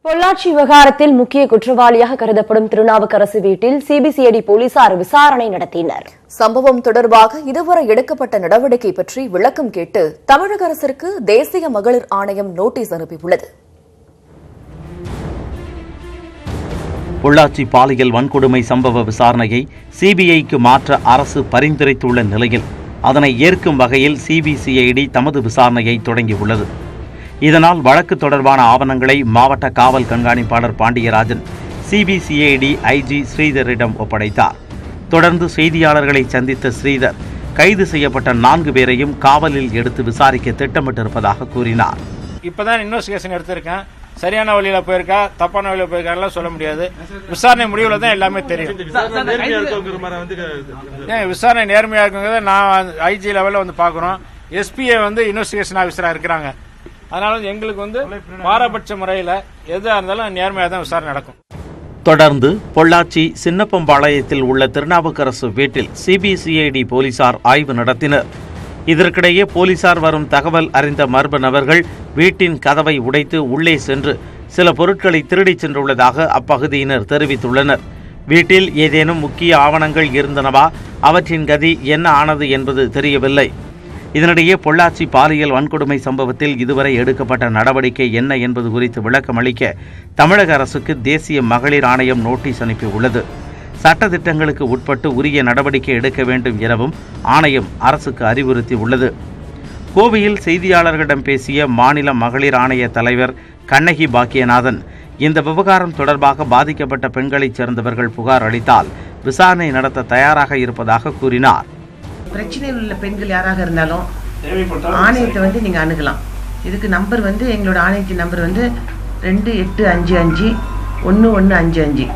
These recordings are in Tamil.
பொள்ளாச்சி விவகாரத்தில் முக்கிய குற்றவாளியாக கருதப்படும் திருநாவுக்கரசு வீட்டில் சிபிசிஐடி போலீசார் விசாரணை நடத்தினர். சம்பவம் தொடர்பாக இதுவரை எடுக்கப்பட்ட நடவடிக்கை பற்றி விளக்கம் கேட்டு தமிழக அரசிற்கு தேசிய மகளிர் ஆணையம் நோட்டீஸ் அனுப்பியுள்ளது. பொள்ளாச்சி பாலியல் வன்கொடுமை சம்பவ விசாரணையை சிபிஐக்கு மாற்ற அரசு பரிந்துரைத்துள்ள நிலையில் அதனை ஏற்கும் வகையில் சிபிசிஐடி தமது விசாரணையை தொடங்கியுள்ளது. இதனால் வழக்கு தொடர்பான ஆவணங்களை மாவட்ட காவல் கண்காணிப்பாளர் பாண்டியராஜன் சிபிசிஐடி ஐஜி ஸ்ரீதரிடம் ஒப்படைத்தார். தொடர்ந்து செய்தியாளர்களை சந்தித்த ஸ்ரீதர் கைது செய்யப்பட்ட 4 பேரையும் காவலில் எடுத்து விசாரிக்க திட்டமிட்டிருப்பதாக கூறினார். இப்பதான் இன்வெஸ்டிகேஷன் எடுத்திருக்கேன். சரியான வழியில போயிருக்கா, தப்பான வழியில போயிருக்கா சொல்ல முடியாது. விசாரணை முடிவுல தான் எல்லாமே தெரியும். விசாரணை நேர்மையா இருக்குங்கிறத நான் ஐஜி லெவலில் வந்து பாக்குறோம். எஸ்பிஐ வந்து இன்வெஸ்டிகேஷன் ஆபீசரா இருக்கிறாங்க. அதனால எங்களுக்கு பாரபட்ச முறையில் எதா இருந்தாலும் நேர்மையாக தான் விசாரணை நடக்கும். தொடர்ந்து பொள்ளாச்சி சின்னப்பம்பாளையத்தில் உள்ள திருநாவுக்கரசு வீட்டில் சிபிசிஐடி போலீசார் ஆய்வு நடத்தினர். இதற்கிடையே போலீசார் வரும் தகவல் அறிந்த மர்ம நபர்கள் வீட்டின் கதவை உடைத்து உள்ளே சென்று சில பொருட்களை திருடிச் சென்றுள்ளதாக அப்பகுதியினர் தெரிவித்துள்ளனர். வீட்டில் ஏதேனும் முக்கிய ஆவணங்கள் இருந்தனவா, அவற்றின் கதி என்ன ஆனது என்பது தெரியவில்லை. இதனிடையே பொள்ளாச்சி பாலியல் வன்கொடுமை சம்பவத்தில் இதுவரை எடுக்கப்பட்ட நடவடிக்கை என்ன என்பது குறித்து விளக்கம் அளிக்க தமிழக அரசுக்கு தேசிய மகளிர் ஆணையம் நோட்டீஸ் அனுப்பியுள்ளது. சட்டத்திட்டங்களுக்கு உட்பட்டு உரிய நடவடிக்கை எடுக்க வேண்டும் எனவும் ஆணையம் அரசுக்கு அறிவுறுத்தியுள்ளது. கோவையில் செய்தியாளர்களிடம் பேசிய மாநில மகளிர் ஆணைய தலைவர் கண்ணகி பாக்கியநாதன் இந்த விவகாரம் தொடர்பாக பாதிக்கப்பட்ட பெண்களைச் சேர்ந்தவர்கள் புகார் அளித்தால் விசாரணை நடத்த தயாராக இருப்பதாக கூறினார். பிரச்சனையில் உள்ள பெண்கள் யாராக இருந்தாலும் ஆணையத்தை நீங்க அணுகலாம். இதுக்கு நம்பர் எங்களோட ஆணையத்தின் நம்பர் 28551155.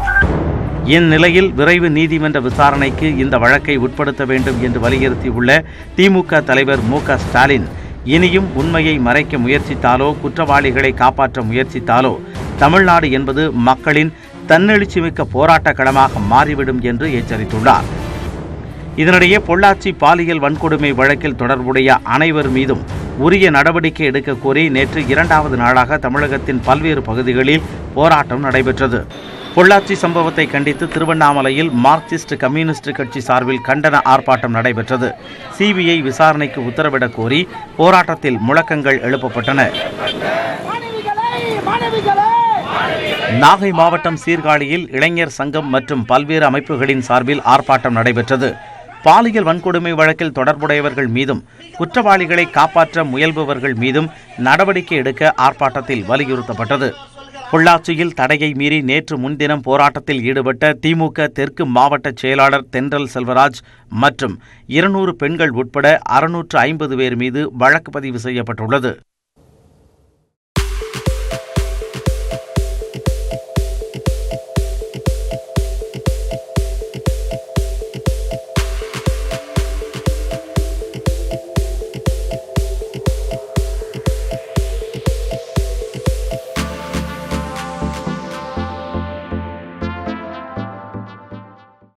இந்நிலையில் விரைவு நீதிமன்ற விசாரணைக்கு இந்த வழக்கை உட்படுத்த வேண்டும் என்று வலியுறுத்தியுள்ள திமுக தலைவர் மு.க. ஸ்டாலின் இனியும் உண்மையை மறைக்க முயற்சித்தாலோ குற்றவாளிகளை காப்பாற்ற முயற்சித்தாலோ தமிழ்நாடு என்பது மக்களின் தன்னெழுச்சிமிக்க போராட்ட களமாக மாறிவிடும் என்று எச்சரித்துள்ளார். இதனிடையே பொள்ளாச்சி பாலியல் வன்கொடுமை வழக்கில் தொடர்புடைய அனைவர் மீதும் உரிய நடவடிக்கை எடுக்க கோரி நேற்று 2வது நாளாக தமிழகத்தின் பல்வேறு பகுதிகளில் போராட்டம் நடைபெற்றது. பொள்ளாச்சி சம்பவத்தை கண்டித்து திருவண்ணாமலையில் மார்க்சிஸ்ட் கம்யூனிஸ்ட் கட்சி சார்பில் கண்டன ஆர்ப்பாட்டம் நடைபெற்றது. சிபிஐ விசாரணைக்கு உத்தரவிடக் கோரி போராட்டத்தில் முழக்கங்கள் எழுப்பப்பட்டன. நாகை மாவட்டம் சீர்காழியில் இளைஞர் சங்கம் மற்றும் பல்வேறு அமைப்புகளின் சார்பில் ஆர்ப்பாட்டம் நடைபெற்றது. பாலியல் வன்கொடுமை வழக்கில் தொடர்புடையவர்கள் மீதும் குற்றவாளிகளை காப்பாற்ற முயல்பவர்கள் மீதும் நடவடிக்கை எடுக்க ஆர்ப்பாட்டத்தில் வலியுறுத்தப்பட்டது. பொள்ளாச்சியில் தடையை மீறி நேற்று முன்தினம் போராட்டத்தில் ஈடுபட்ட திமுக தெற்கு மாவட்ட செயலாளர் தென்றல் செல்வராஜ் மற்றும் 200 பெண்கள் உட்பட 650 பேர் மீது வழக்கு பதிவு செய்யப்பட்டுள்ளது.